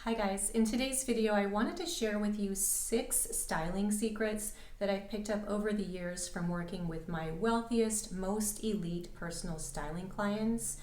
Hi guys, in today's video I wanted to share with you 6 styling secrets that I've picked up over the years from working with my wealthiest, most elite personal styling clients.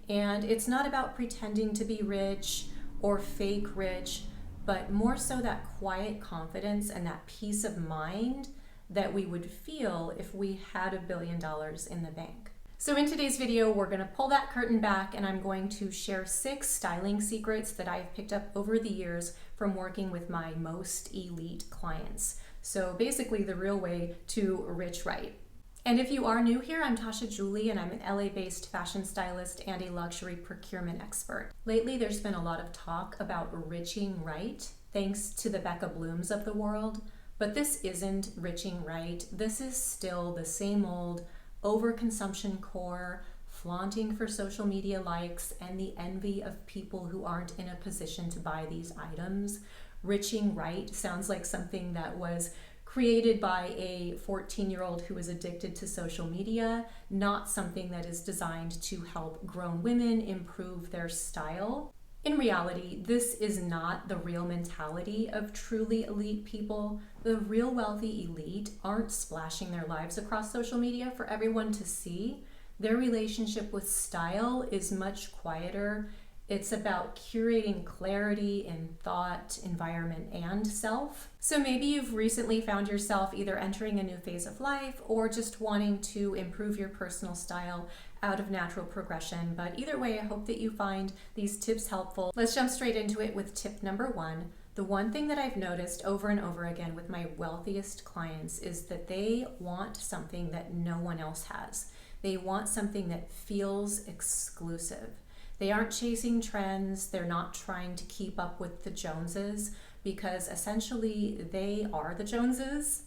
And it's not about pretending to be rich or fake rich, but more so that quiet confidence and that peace of mind that we would feel if we had $1 billion in the bank. So in today's video, we're going to pull that curtain back and I'm going to share 6 styling secrets that I've picked up over the years from working with my most elite clients. So basically the real way to rich right. And if you are new here, I'm Tasha Julie and I'm an LA-based fashion stylist and a luxury procurement expert. Lately, there's been a lot of talk about riching right, thanks to the Becca Blooms of the world. But this isn't riching right. This is still the same old overconsumption core, flaunting for social media likes, and the envy of people who aren't in a position to buy these items. Riching right sounds like something that was created by a 14-year-old who is addicted to social media, not something that is designed to help grown women improve their style. In reality, this is not the real mentality of truly elite people. The real wealthy elite aren't splashing their lives across social media for everyone to see. Their relationship with style is much quieter. It's about curating clarity in thought, environment, and self. So maybe you've recently found yourself either entering a new phase of life or just wanting to improve your personal style out of natural progression. But either way, I hope that you find these tips helpful. Let's jump straight into it with tip number 1. The one thing that I've noticed over and over again with my wealthiest clients is that they want something that no one else has. They want something that feels exclusive. They aren't chasing trends. They're not trying to keep up with the Joneses because essentially they are the Joneses.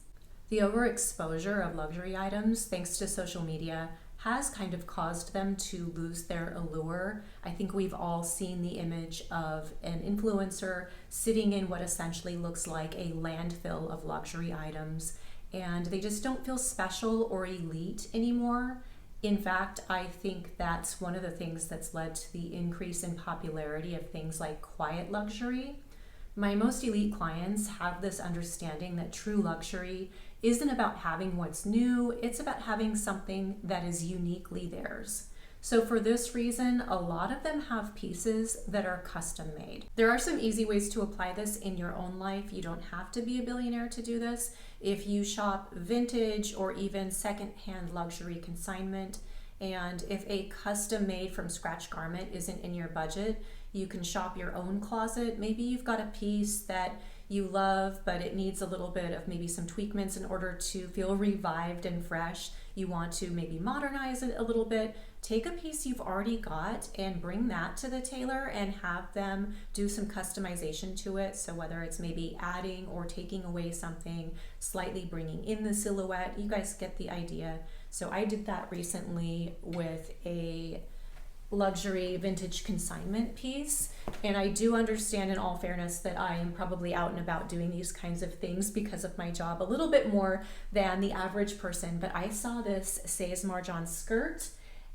The overexposure of luxury items, thanks to social media, has kind of caused them to lose their allure. I think we've all seen the image of an influencer sitting in what essentially looks like a landfill of luxury items, and they just don't feel special or elite anymore. In fact, I think that's one of the things that's led to the increase in popularity of things like quiet luxury. My most elite clients have this understanding that true luxury isn't about having what's new, it's about having something that is uniquely theirs. So for this reason, a lot of them have pieces that are custom made. There are some easy ways to apply this in your own life. You don't have to be a billionaire to do this. If you shop vintage or even secondhand luxury consignment, and if a custom made from scratch garment isn't in your budget, you can shop your own closet. Maybe you've got a piece that you love, but it needs a little bit of maybe some tweakments in order to feel revived and fresh. You want to maybe modernize it a little bit. Take a piece you've already got and bring that to the tailor and have them do some customization to it. So whether it's maybe adding or taking away something, slightly bringing in the silhouette, you guys get the idea. So I did that recently with a luxury vintage consignment piece, and I do understand in all fairness that I am probably out and about doing these kinds of things because of my job a little bit more than the average person, but I saw this Says Marjan skirt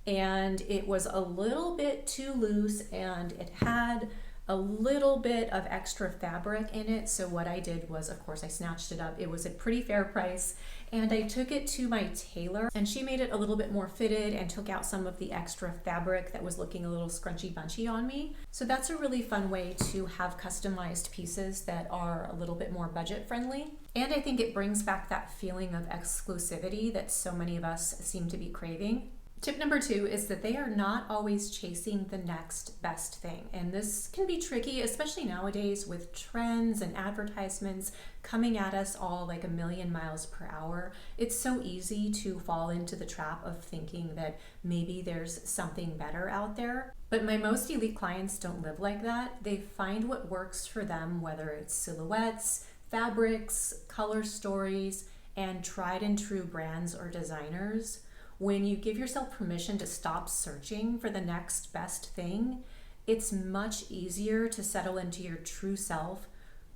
and it was a little bit too loose and it had a little bit of extra fabric in it. So what I did was, of course, I snatched it up. It was a pretty fair price and I took it to my tailor and she made it a little bit more fitted and took out some of the extra fabric that was looking a little scrunchy bunchy on me. So that's a really fun way to have customized pieces that are a little bit more budget friendly. And I think it brings back that feeling of exclusivity that so many of us seem to be craving. Tip number 2 is that they are not always chasing the next best thing. And this can be tricky, especially nowadays with trends and advertisements coming at us all like a million miles per hour. It's so easy to fall into the trap of thinking that maybe there's something better out there. But my most elite clients don't live like that. They find what works for them, whether it's silhouettes, fabrics, color stories, and tried and true brands or designers. When you give yourself permission to stop searching for the next best thing, it's much easier to settle into your true self,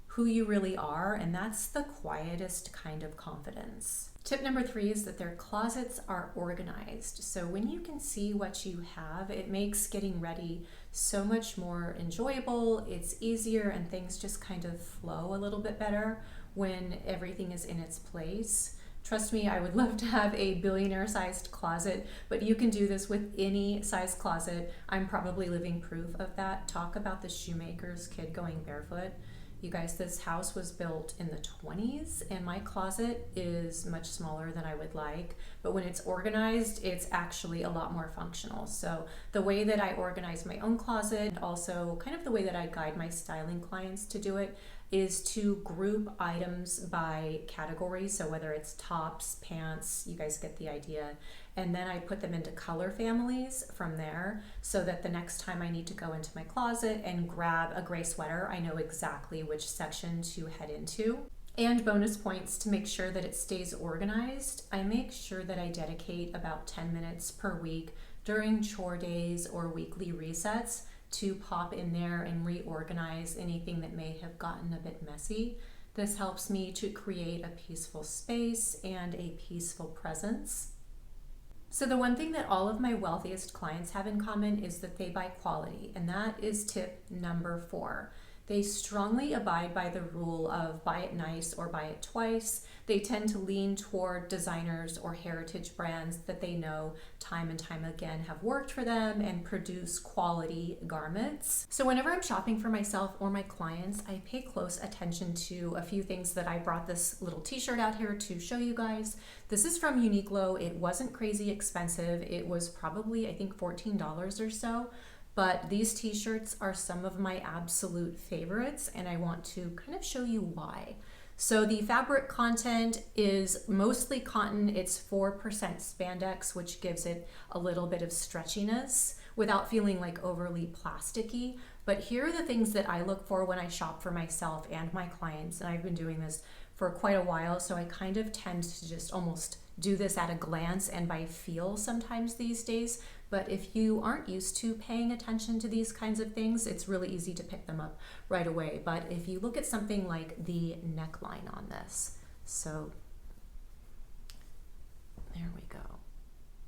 who you really are, and that's the quietest kind of confidence. Tip number 3 is that their closets are organized. So when you can see what you have, it makes getting ready so much more enjoyable. It's easier and things just kind of flow a little bit better when everything is in its place. Trust me, I would love to have a billionaire-sized closet, but you can do this with any size closet. I'm probably living proof of that. Talk about the shoemaker's kid going barefoot. You guys, this house was built in the 20s and my closet is much smaller than I would like, but when it's organized, it's actually a lot more functional. So the way that I organize my own closet, and also kind of the way that I guide my styling clients to do it, is to group items by category. So whether it's tops, pants, you guys get the idea. And then I put them into color families from there so that the next time I need to go into my closet and grab a gray sweater, I know exactly which section to head into. And bonus points to make sure that it stays organized. I make sure that I dedicate about 10 minutes per week during chore days or weekly resets to pop in there and reorganize anything that may have gotten a bit messy. This helps me to create a peaceful space and a peaceful presence. So the one thing that all of my wealthiest clients have in common is that they buy quality, and that is tip number 4. They strongly abide by the rule of buy it nice or buy it twice. They tend to lean toward designers or heritage brands that they know time and time again have worked for them and produce quality garments. So whenever I'm shopping for myself or my clients, I pay close attention to a few things that I brought this little t-shirt out here to show you guys. This is from Uniqlo. It wasn't crazy expensive. It was probably, I think, $14 or so. But these t-shirts are some of my absolute favorites, and I want to kind of show you why. So the fabric content is mostly cotton. It's 4% spandex, which gives it a little bit of stretchiness without feeling like overly plasticky. But here are the things that I look for when I shop for myself and my clients, and I've been doing this for quite a while, so I kind of tend to just almost do this at a glance and by feel sometimes these days. But if you aren't used to paying attention to these kinds of things, it's really easy to pick them up right away. But if you look at something like the neckline on this, so there we go.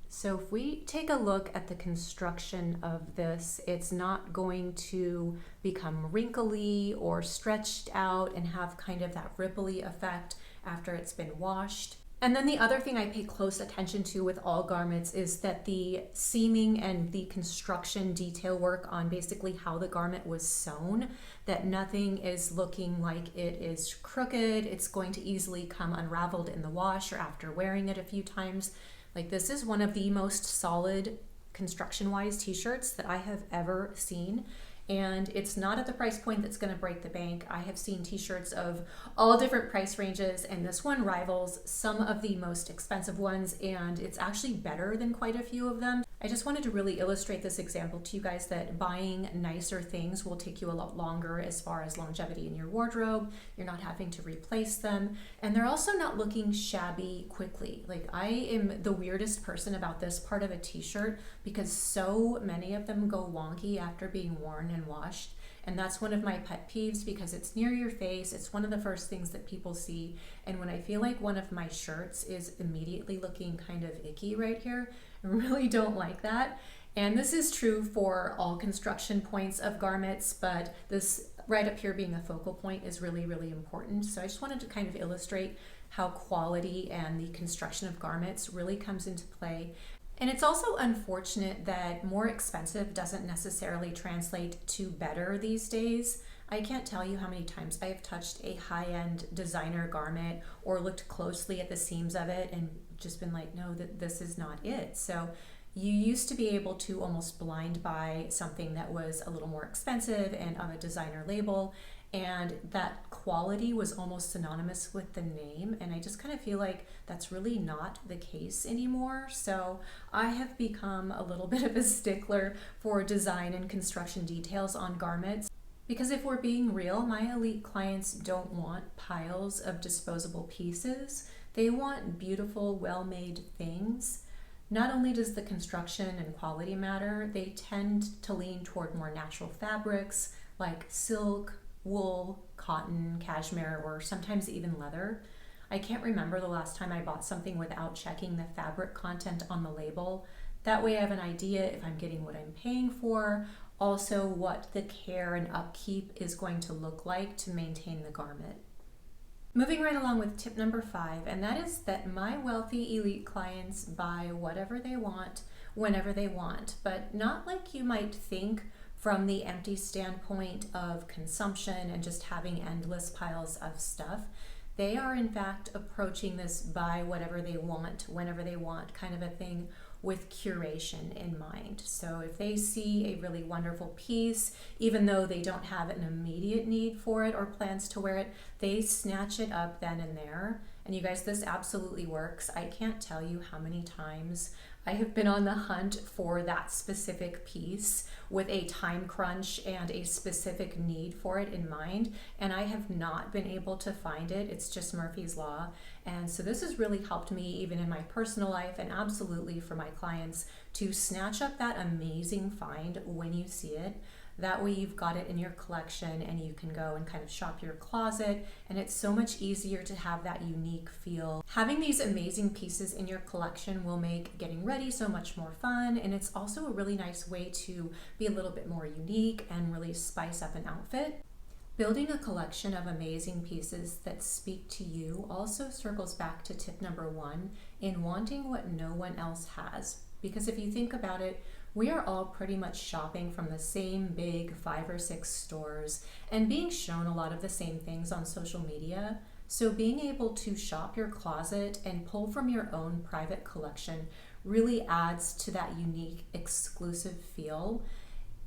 So if we take a look at the construction of this, it's not going to become wrinkly or stretched out and have kind of that ripply effect after it's been washed. And then the other thing I pay close attention to with all garments is that the seaming and the construction detail work on basically how the garment was sewn, that nothing is looking like it is crooked. It's going to easily come unraveled in the wash or after wearing it a few times. Like, this is one of the most solid construction-wise t-shirts that I have ever seen. And it's not at the price point that's going to break the bank. I have seen t-shirts of all different price ranges, and this one rivals some of the most expensive ones, and it's actually better than quite a few of them. I just wanted to really illustrate this example to you guys that buying nicer things will take you a lot longer as far as longevity in your wardrobe. You're not having to replace them, and they're also not looking shabby quickly. Like, I am the weirdest person about this part of a t-shirt because so many of them go wonky after being worn and washed. And that's one of my pet peeves because it's near your face. It's one of the first things that people see. And when I feel like one of my shirts is immediately looking kind of icky right here, I really don't like that. And this is true for all construction points of garments, but this right up here being a focal point is really, really important. So I just wanted to kind of illustrate how quality and the construction of garments really comes into play. And it's also unfortunate that more expensive doesn't necessarily translate to better these days. I can't tell you how many times I have touched a high-end designer garment or looked closely at the seams of it and just been like, no, this is not it. So you used to be able to almost blind buy something that was a little more expensive and on a designer label, and that quality was almost synonymous with the name, and I just kind of feel like that's really not the case anymore. So I have become a little bit of a stickler for design and construction details on garments, because if we're being real, my elite clients don't want piles of disposable pieces. They want beautiful, well-made things. Not only does the construction and quality matter, they tend to lean toward more natural fabrics like silk, wool, cotton, cashmere, or sometimes even leather. I can't remember the last time I bought something without checking the fabric content on the label. That way I have an idea if I'm getting what I'm paying for, also what the care and upkeep is going to look like to maintain the garment. Moving right along with tip number 5, and that is that my wealthy elite clients buy whatever they want, whenever they want, but not like you might think from the empty standpoint of consumption and just having endless piles of stuff. They are in fact approaching this buy whatever they want, whenever they want kind of a thing with curation in mind. So if they see a really wonderful piece, even though they don't have an immediate need for it or plans to wear it, they snatch it up then and there. And you guys, this absolutely works. I can't tell you how many times I have been on the hunt for that specific piece with a time crunch and a specific need for it in mind, and I have not been able to find it. It's just Murphy's Law. And so this has really helped me even in my personal life and absolutely for my clients to snatch up that amazing find when you see it. That way you've got it in your collection and you can go and kind of shop your closet, and it's so much easier to have that unique feel. Having these amazing pieces in your collection will make getting ready so much more fun, and it's also a really nice way to be a little bit more unique and really spice up an outfit. Building a collection of amazing pieces that speak to you also circles back to tip number 1 in wanting what no one else has. Because if you think about it, we are all pretty much shopping from the same big 5 or 6 stores and being shown a lot of the same things on social media. So being able to shop your closet and pull from your own private collection really adds to that unique, exclusive feel.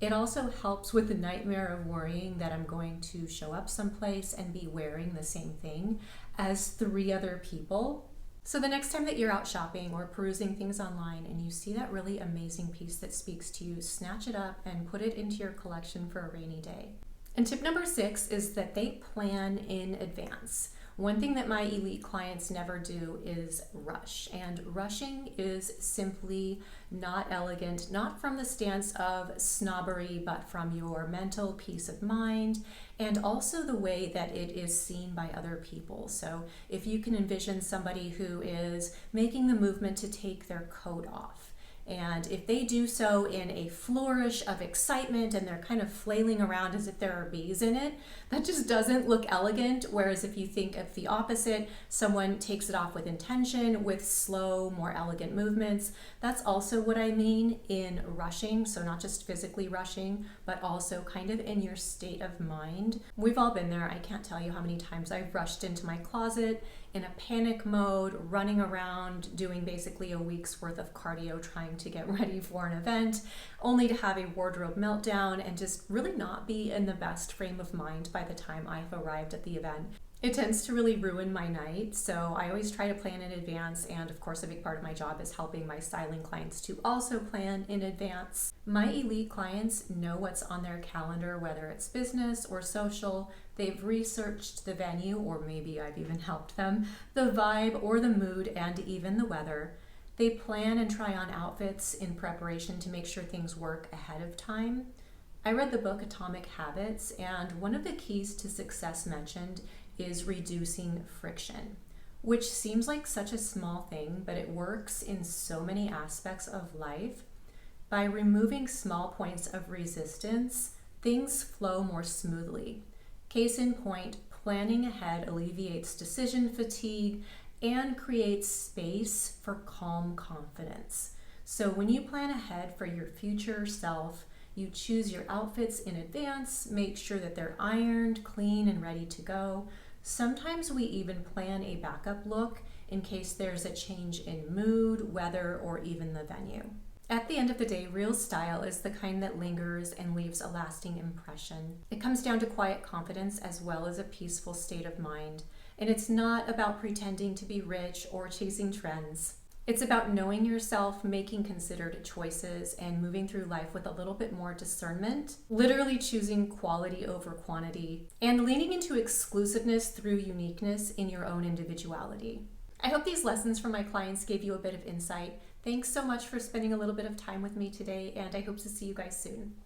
It also helps with the nightmare of worrying that I'm going to show up someplace and be wearing the same thing as 3 other people. So the next time that you're out shopping or perusing things online and you see that really amazing piece that speaks to you, snatch it up and put it into your collection for a rainy day. And tip number 6 is that they plan in advance. One thing that my elite clients never do is rush, and rushing is simply not elegant, not from the stance of snobbery, but from your mental peace of mind and also the way that it is seen by other people. So if you can envision somebody who is making the movement to take their coat off, and if they do so in a flourish of excitement and they're kind of flailing around as if there are bees in it, that just doesn't look elegant. Whereas if you think of the opposite, someone takes it off with intention, with slow, more elegant movements, that's also what I mean in rushing. So not just physically rushing, but also kind of in your state of mind. We've all been there. I can't tell you how many times I've rushed into my closet in a panic mode, running around, doing basically a week's worth of cardio trying to get ready for an event, only to have a wardrobe meltdown and just really not be in the best frame of mind by the time I've arrived at the event. It tends to really ruin my night, so I always try to plan in advance, and of course a big part of my job is helping my styling clients to also plan in advance. My elite clients know what's on their calendar, whether it's business or social. They've researched the venue, or maybe I've even helped them, the vibe or the mood, and even the weather. They plan and try on outfits in preparation to make sure things work ahead of time. I read the book Atomic Habits, and one of the keys to success mentioned is reducing friction, which seems like such a small thing, but it works in so many aspects of life. By removing small points of resistance, things flow more smoothly. Case in point, planning ahead alleviates decision fatigue and creates space for calm confidence. So when you plan ahead for your future self, you choose your outfits in advance, make sure that they're ironed, clean, and ready to go. Sometimes we even plan a backup look in case there's a change in mood, weather, or even the venue. At the end of the day, real style is the kind that lingers and leaves a lasting impression. It comes down to quiet confidence as well as a peaceful state of mind. And it's not about pretending to be rich or chasing trends. It's about knowing yourself, making considered choices, and moving through life with a little bit more discernment, literally choosing quality over quantity, and leaning into exclusiveness through uniqueness in your own individuality. I hope these lessons from my clients gave you a bit of insight. Thanks so much for spending a little bit of time with me today, and I hope to see you guys soon.